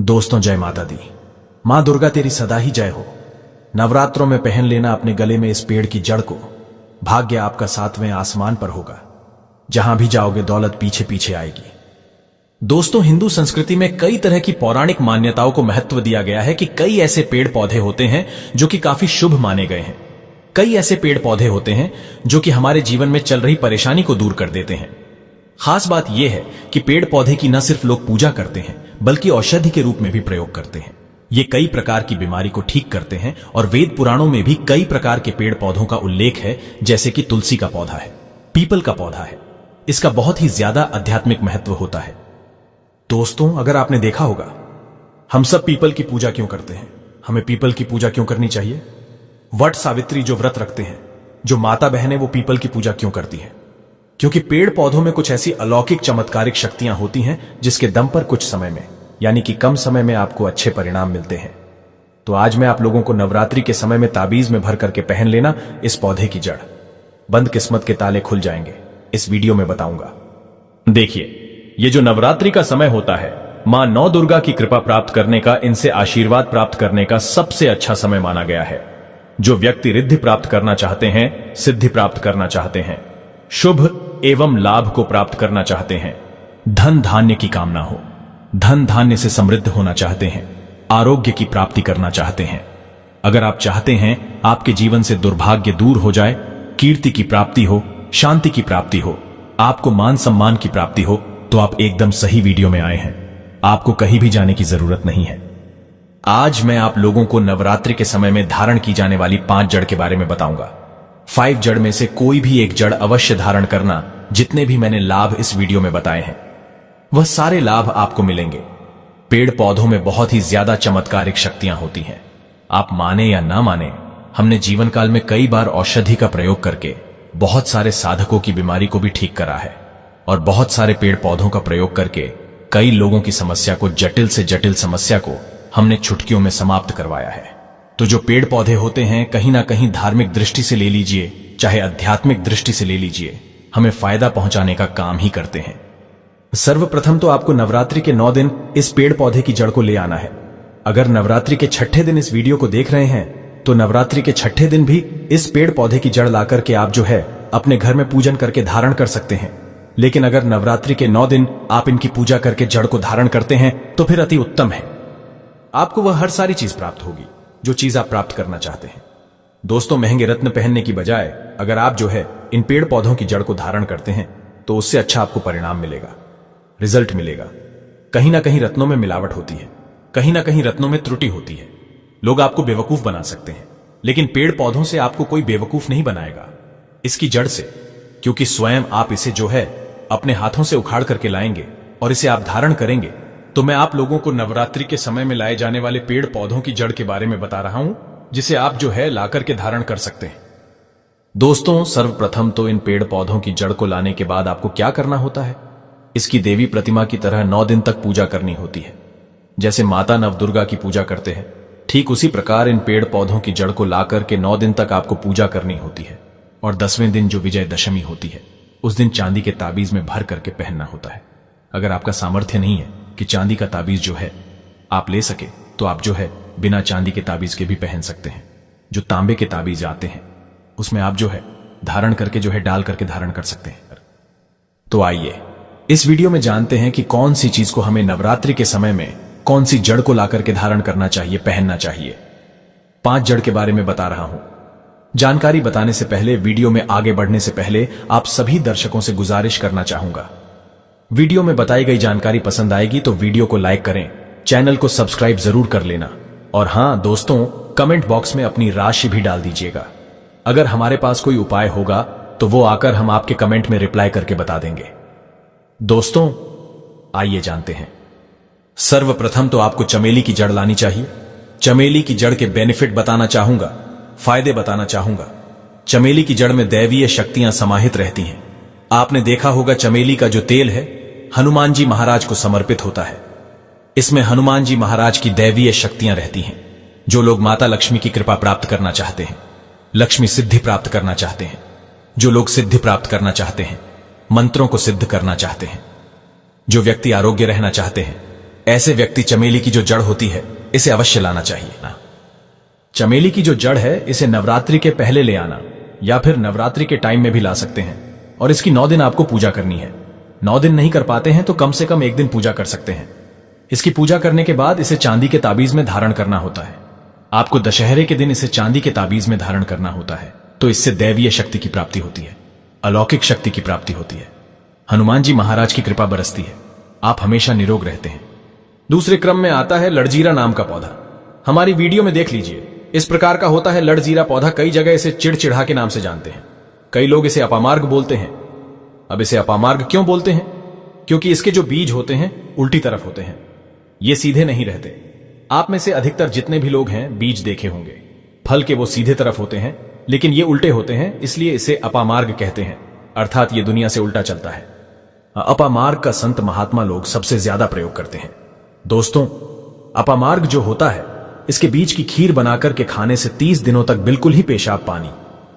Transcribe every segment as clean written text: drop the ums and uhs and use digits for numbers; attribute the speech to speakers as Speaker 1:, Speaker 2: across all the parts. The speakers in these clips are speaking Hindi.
Speaker 1: दोस्तों, जय माता दी। मां दुर्गा तेरी सदा ही जय हो। नवरात्रों में पहन लेना अपने गले में इस पेड़ की जड़ को। भाग्य आपका 7वें आसमान पर होगा। जहां भी जाओगे दौलत पीछे पीछे आएगी। दोस्तों, हिंदू संस्कृति में कई तरह की पौराणिक मान्यताओं को महत्व दिया गया है कि कई ऐसे पेड़ पौधे होते हैं जो कि काफी शुभ माने गए हैं। कई ऐसे पेड़ पौधे होते हैं जो कि हमारे जीवन में चल रही परेशानी को दूर कर देते हैं। खास बात यह है कि पेड़ पौधे की न सिर्फ लोग पूजा करते हैं बल्कि औषधि के रूप में भी प्रयोग करते हैं। ये कई प्रकार की बीमारी को ठीक करते हैं और वेद पुराणों में भी कई प्रकार के पेड़ पौधों का उल्लेख है, जैसे कि तुलसी का पौधा है, पीपल का पौधा है। इसका बहुत ही ज्यादा आध्यात्मिक महत्व होता है। दोस्तों, अगर आपने देखा होगा, हम सब पीपल की पूजा क्यों करते हैं? हमें पीपल की पूजा क्यों करनी चाहिए? वट सावित्री जो व्रत रखते हैं, जो माता बहनें, वो पीपल की पूजा क्यों करती हैं? क्योंकि पेड़ पौधों में कुछ ऐसी अलौकिक चमत्कारिक शक्तियां होती हैं जिसके दम पर कुछ समय में, यानी कि कम समय में, आपको अच्छे परिणाम मिलते हैं। तो आज मैं आप लोगों को नवरात्रि के समय में ताबीज में भर करके पहन लेना इस पौधे की जड़। बंद किस्मत के ताले खुल जाएंगे, इस वीडियो में बताऊंगा। देखिए, ये जो नवरात्रि का समय होता है, मां नौ दुर्गा की कृपा प्राप्त करने का, इनसे आशीर्वाद प्राप्त करने का सबसे अच्छा समय माना गया है। जो व्यक्ति रिद्धि प्राप्त करना चाहते हैं, सिद्धि प्राप्त करना चाहते हैं, शुभ एवं लाभ को प्राप्त करना चाहते हैं, धन धान्य की कामना हो, धन धान्य से समृद्ध होना चाहते हैं, आरोग्य की प्राप्ति करना चाहते हैं, अगर आप चाहते हैं आपके जीवन से दुर्भाग्य दूर हो जाए, कीर्ति की प्राप्ति हो, शांति की प्राप्ति हो, आपको मान सम्मान की प्राप्ति हो, तो आप एकदम सही वीडियो में आए हैं। आपको कहीं भी जाने की जरूरत नहीं है। आज मैं आप लोगों को नवरात्रि के समय में धारण की जाने वाली 5 जड़ के बारे में बताऊंगा। 5 जड़ में से कोई भी एक जड़ अवश्य धारण करना। जितने भी मैंने लाभ इस वीडियो में बताए हैं, वह सारे लाभ आपको मिलेंगे। पेड़ पौधों में बहुत ही ज्यादा चमत्कारिक शक्तियां होती हैं। आप माने या ना माने, हमने जीवन काल में कई बार औषधि का प्रयोग करके बहुत सारे साधकों की बीमारी को भी ठीक करा है, और बहुत सारे पेड़ पौधों का प्रयोग करके कई लोगों की समस्या को, जटिल से जटिल समस्या को हमने चुटकियों में समाप्त करवाया है। तो जो पेड़ पौधे होते हैं, कहीं ना कहीं धार्मिक दृष्टि से ले लीजिए, चाहे आध्यात्मिक दृष्टि से ले लीजिए, हमें फायदा पहुंचाने का काम ही करते हैं। सर्वप्रथम तो आपको नवरात्रि के 9 दिन इस पेड़ पौधे की जड़ को ले आना है। अगर नवरात्रि के 6ठे दिन इस वीडियो को देख रहे हैं, तो नवरात्रि के 6ठे दिन भी इस पेड़ पौधे की जड़ ला करके आप जो है अपने घर में पूजन करके धारण कर सकते हैं। लेकिन अगर नवरात्रि के 9 दिन आप इनकी पूजा करके जड़ को धारण करते हैं, तो फिर अति उत्तम है। आपको वह हर सारी चीज प्राप्त होगी जो चीज आप प्राप्त करना चाहते हैं। दोस्तों, महंगे रत्न पहनने की बजाय अगर आप जो है इन पेड़ पौधों की जड़ को धारण करते हैं, तो उससे अच्छा आपको परिणाम मिलेगा, रिजल्ट मिलेगा। कहीं ना कहीं रत्नों में मिलावट होती है, कहीं ना कहीं रत्नों में त्रुटि होती है। लोग आपको बेवकूफ बना सकते हैं, लेकिन पेड़ पौधों से आपको कोई बेवकूफ नहीं बनाएगा, इसकी जड़ से। क्योंकि स्वयं आप इसे जो है अपने हाथों से उखाड़ करके लाएंगे और इसे आप धारण करेंगे। तो मैं आप लोगों को नवरात्रि के समय में लाए जाने वाले पेड़ पौधों की जड़ के बारे में बता रहा हूं, जिसे आप जो है लाकर के धारण कर सकते हैं। दोस्तों, सर्वप्रथम तो इन पेड़ पौधों की जड़ को लाने के बाद आपको क्या करना होता है? इसकी देवी प्रतिमा की तरह 9 दिन तक पूजा करनी होती है। जैसे माता नवदुर्गा की पूजा करते हैं, ठीक उसी प्रकार इन पेड़ पौधों की जड़ को लाकर के 9 दिन तक आपको पूजा करनी होती है। और 10वें दिन जो विजयदशमी होती है, उस दिन चांदी के ताबीज में भर करके पहनना होता है। अगर आपका सामर्थ्य नहीं है कि चांदी का ताबीज जो है आप ले सके, तो आप जो है बिना चांदी के ताबीज के भी पहन सकते हैं। जो तांबे के ताबीज आते हैं, उसमें आप जो है धारण करके जो है डाल करके धारण कर सकते हैं। तो आइए इस वीडियो में जानते हैं कि कौन सी चीज को हमें नवरात्रि के समय में, कौन सी जड़ को लाकर के धारण करना चाहिए, पहनना चाहिए। 5 जड़ के बारे में बता रहा हूं। जानकारी बताने से पहले, वीडियो में आगे बढ़ने से पहले, आप सभी दर्शकों से गुजारिश करना चाहूंगा, वीडियो में बताई गई जानकारी पसंद आएगी तो वीडियो को लाइक करें, चैनल को सब्सक्राइब जरूर कर लेना, और हां दोस्तों, कमेंट बॉक्स में अपनी राशि भी डाल दीजिएगा। अगर हमारे पास कोई उपाय होगा तो वो आकर हम आपके कमेंट में रिप्लाई करके बता देंगे। दोस्तों, आइए जानते हैं। सर्वप्रथम तो आपको चमेली की जड़ लानी चाहिए। चमेली की जड़ के बेनिफिट बताना चाहूंगा, फायदे बताना चाहूंगा। चमेली की जड़ में दैवीय शक्तियां समाहित रहती हैं। आपने देखा होगा, चमेली का जो तेल है हनुमान जी महाराज को समर्पित होता है। इसमें हनुमान जी महाराज की दैवीय शक्तियां रहती हैं। जो लोग माता लक्ष्मी की कृपा प्राप्त करना चाहते हैं, लक्ष्मी सिद्धि प्राप्त करना चाहते हैं, जो लोग सिद्धि प्राप्त करना चाहते हैं, मंत्रों को सिद्ध करना चाहते हैं, जो व्यक्ति आरोग्य रहना चाहते हैं, ऐसे व्यक्ति चमेली की जो जड़ होती है इसे अवश्य लाना चाहिए ना। चमेली की जो जड़ है इसे नवरात्रि के पहले ले आना या फिर नवरात्रि के टाइम में भी ला सकते हैं और इसकी 9 दिन आपको पूजा करनी है। 9 दिन नहीं कर पाते हैं तो कम से कम 1 दिन पूजा कर सकते हैं। इसकी पूजा करने के बाद इसे चांदी के ताबीज में धारण करना होता है। आपको दशहरे के दिन इसे चांदी के ताबीज में धारण करना होता है, तो इससे दैवीय शक्ति की प्राप्ति होती है, अलौकिक शक्ति की प्राप्ति होती है, हनुमान जी महाराज की कृपा बरसती है, आप हमेशा निरोग रहते हैं। दूसरे क्रम में आता है लड़जीरा नाम का पौधा। हमारी वीडियो में देख लीजिए, इस प्रकार का होता है लड़जीरा पौधा। कई जगह इसे चिड़चिड़ा के नाम से जानते हैं। कई लोग इसे अपामार्ग बोलते हैं। अब इसे अपामार्ग क्यों बोलते हैं? क्योंकि इसके जो बीज होते हैं उल्टी तरफ होते हैं, ये सीधे नहीं रहते। आप में से अधिकतर जितने भी लोग हैं बीज देखे होंगे, फल के वो सीधे तरफ होते हैं लेकिन ये उल्टे होते हैं, इसलिए इसे अपामार्ग कहते हैं, अर्थात ये दुनिया से उल्टा चलता है। अपामार्ग का संत महात्मा लोग सबसे ज्यादा प्रयोग करते हैं। दोस्तों, अपामार्ग जो होता है इसके बीज की खीर बनाकर के खाने से 30 दिनों तक बिल्कुल ही पेशाब पानी,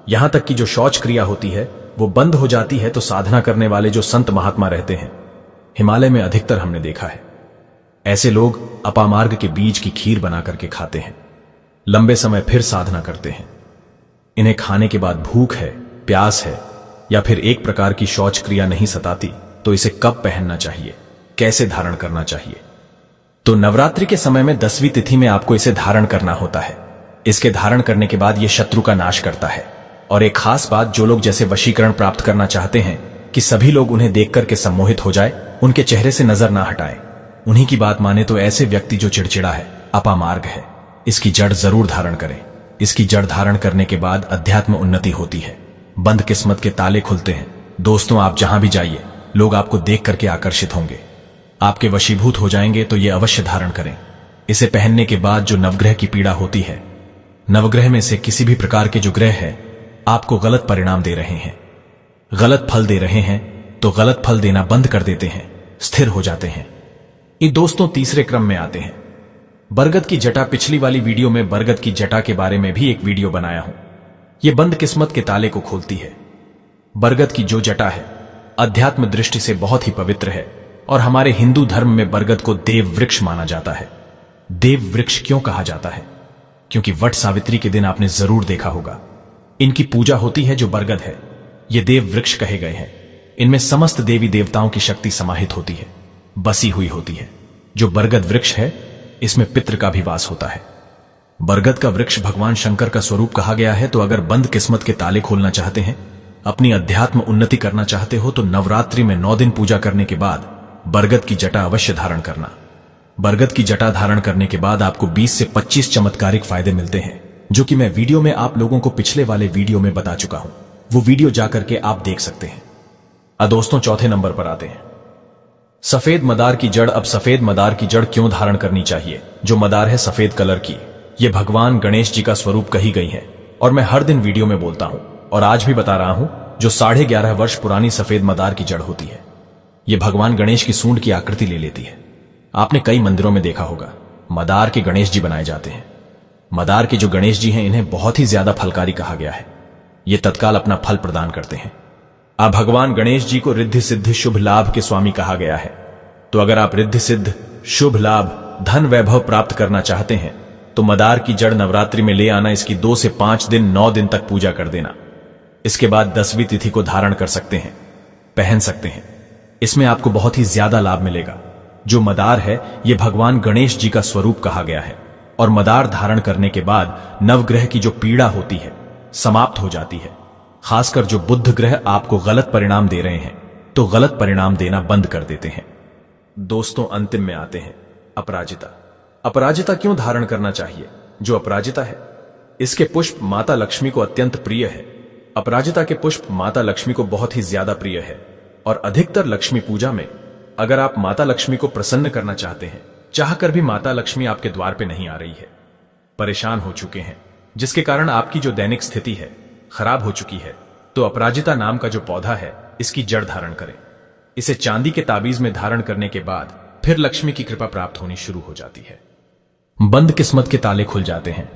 Speaker 1: यहां तक कि जो शौच क्रिया होती है वो बंद हो जाती है। तो साधना करने वाले जो संत महात्मा रहते हैं, हिमालय में अधिकतर हमने देखा है, ऐसे लोग अपामार्ग के बीज की खीर बना करके खाते हैं, लंबे समय फिर साधना करते हैं। इन्हें खाने के बाद भूख है, प्यास है या फिर एक प्रकार की शौच क्रिया नहीं सताती, तो इसे कब पहनना चाहिए, कैसे धारण करना चाहिए? तो नवरात्रि के समय में 10वीं तिथि में आपको इसे धारण करना होता है। इसके धारण करने के बाद यह शत्रु का नाश करता है। और एक खास बात, जो लोग जैसे वशीकरण प्राप्त करना चाहते हैं कि सभी लोग उन्हें देख करके सम्मोहित हो जाए, उनके चेहरे से नजर ना हटाएं, उन्हीं की बात माने तो ऐसे व्यक्ति जो चिड़चिड़ा है, अपामार्ग है, इसकी जड़ जरूर धारण करें। इसकी जड़ धारण करने के बाद अध्यात्म उन्नति होती है, बंद किस्मत के ताले खुलते हैं। दोस्तों, आप जहां भी जाइए लोग आपको देख करके आकर्षित होंगे, आपके वशीभूत हो जाएंगे, तो ये अवश्य धारण करें। इसे पहनने के बाद जो नवग्रह की पीड़ा होती है, नवग्रह में से किसी भी प्रकार के जो ग्रह है आपको गलत परिणाम दे रहे हैं, गलत फल दे रहे हैं, तो गलत फल देना बंद कर देते हैं, स्थिर हो जाते हैं। ये दोस्तों तीसरे क्रम में आते हैं बरगद की जटा। पिछली वाली वीडियो में बरगद की जटा के बारे में भी एक वीडियो बनाया हूं। यह बंद किस्मत के ताले को खोलती है। बरगद की जो जटा है अध्यात्म दृष्टि से बहुत ही पवित्र है और हमारे हिंदू धर्म में बरगद को देव वृक्ष माना जाता है। देव वृक्ष क्यों कहा जाता है? क्योंकि वट सावित्री के दिन आपने जरूर देखा होगा, इनकी पूजा होती है। जो बरगद है ये देव वृक्ष कहे गए हैं। इनमें समस्त देवी देवताओं की शक्ति समाहित होती है, बसी हुई होती है। जो बरगद वृक्ष है इसमें पितृ का भी वास होता है। बरगद का वृक्ष भगवान शंकर का स्वरूप कहा गया है। तो अगर बंद किस्मत के ताले खोलना चाहते हैं, अपनी अध्यात्म उन्नति करना चाहते हो, तो नवरात्रि में 9 दिन पूजा करने के बाद बरगद की जटा अवश्य धारण करना। बरगद की जटा धारण करने के बाद आपको 20 से 25 चमत्कारिक फायदे मिलते हैं, जो कि मैं वीडियो में आप लोगों को पिछले वाले वीडियो में बता चुका हूं। वो वीडियो जाकर के आप देख सकते हैं। दोस्तों, चौथे नंबर पर आते हैं सफेद मदार की जड़। अब सफेद मदार की जड़ क्यों धारण करनी चाहिए? जो मदार है सफेद कलर की, ये भगवान गणेश जी का स्वरूप कही गई है और मैं हर दिन वीडियो में बोलता हूं और आज भी बता रहा हूं। जो 11.5 वर्ष पुरानी सफेद मदार की जड़ होती है, ये भगवान गणेश की सूंड की आकृति ले लेती है। आपने कई मंदिरों में देखा होगा मदार के गणेश जी बनाए जाते हैं। मदार के जो गणेश जी हैं इन्हें बहुत ही ज्यादा फलकारी कहा गया है। ये तत्काल अपना फल प्रदान करते हैं। अब भगवान गणेश जी को रिद्धि सिद्धि शुभ लाभ के स्वामी कहा गया है। तो अगर आप रिद्धि सिद्ध, शुभ लाभ, धन वैभव प्राप्त करना चाहते हैं तो मदार की जड़ नवरात्रि में ले आना। इसकी 2 से 5 दिन 9 दिन तक पूजा कर देना। इसके बाद 10वीं तिथि को धारण कर सकते हैं, पहन सकते हैं। इसमें आपको बहुत ही ज्यादा लाभ मिलेगा। जो मदार है यह भगवान गणेश जी का स्वरूप कहा गया है और मदार धारण करने के बाद नवग्रह की जो पीड़ा होती है समाप्त हो जाती है। खासकर जो बुध ग्रह आपको गलत परिणाम दे रहे हैं, तो गलत परिणाम देना बंद कर देते हैं। दोस्तों, अंतिम में आते हैं अपराजिता। अपराजिता क्यों धारण करना चाहिए? जो अपराजिता है इसके पुष्प माता लक्ष्मी को अत्यंत प्रिय है। अपराजिता के पुष्प माता लक्ष्मी को बहुत ही ज्यादा प्रिय है और अधिकतर लक्ष्मी पूजा में अगर आप माता लक्ष्मी को प्रसन्न करना चाहते हैं, चाहकर भी माता लक्ष्मी आपके द्वार पे नहीं आ रही है, परेशान हो चुके हैं, जिसके कारण आपकी जो दैनिक स्थिति है खराब हो चुकी है, तो अपराजिता नाम का जो पौधा है इसकी जड़ धारण करें। इसे चांदी के ताबीज में धारण करने के बाद फिर लक्ष्मी की कृपा प्राप्त होनी शुरू हो जाती है। बंद किस्मत के ताले खुल जाते हैं।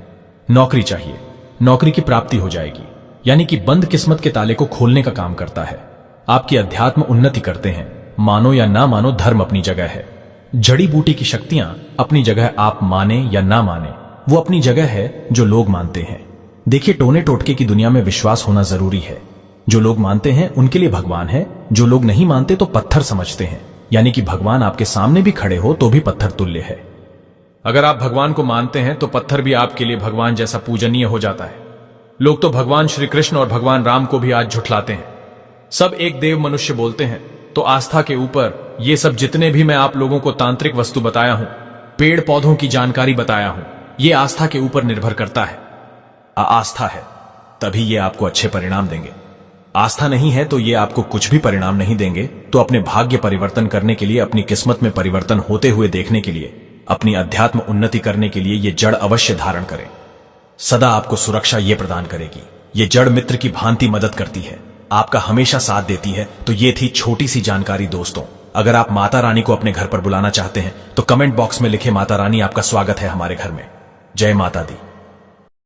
Speaker 1: नौकरी चाहिए, नौकरी की प्राप्ति हो जाएगी। यानी कि बंद किस्मत के ताले को खोलने का काम करता है। आपकी अध्यात्म उन्नति करते हैं। मानो या ना मानो, धर्म अपनी जगह है, जड़ी बूटी की शक्तियां अपनी जगह, आप माने या ना माने, वो अपनी जगह है जो लोग मानते हैं। देखिए, टोने टोटके की दुनिया में विश्वास होना जरूरी है। जो लोग मानते हैं उनके लिए भगवान है, जो लोग नहीं मानते तो पत्थर समझते हैं। यानी कि भगवान आपके सामने भी खड़े हो तो भी पत्थर तुल्य है। अगर आप भगवान को मानते हैं तो पत्थर भी आपके लिए भगवान जैसा पूजनीय हो जाता है। लोग तो भगवान श्री कृष्ण और भगवान राम को भी आज झुठलाते हैं। सब एक देव मनुष्य बोलते हैं, तो आस्था के ऊपर ये सब जितने भी मैं आप लोगों को तांत्रिक वस्तु बताया हूं, पेड़ पौधों की जानकारी बताया हूं, ये आस्था के ऊपर निर्भर करता है। आस्था है तभी ये आपको अच्छे परिणाम देंगे। आस्था नहीं है तो ये आपको कुछ भी परिणाम नहीं देंगे। तो अपने भाग्य परिवर्तन करने के लिए, अपनी किस्मत में परिवर्तन होते हुए देखने के लिए, अपनी अध्यात्म उन्नति करने के लिए ये जड़ अवश्य धारण करें। सदा आपको सुरक्षा ये प्रदान करेगी। ये जड़ मित्र की भांति मदद करती है, आपका हमेशा साथ देती है। तो ये थी छोटी सी जानकारी दोस्तों। अगर आप माता रानी को अपने घर पर बुलाना चाहते हैं तो कमेंट बॉक्स में लिखे, माता रानी आपका स्वागत है हमारे घर में। जय माता दी।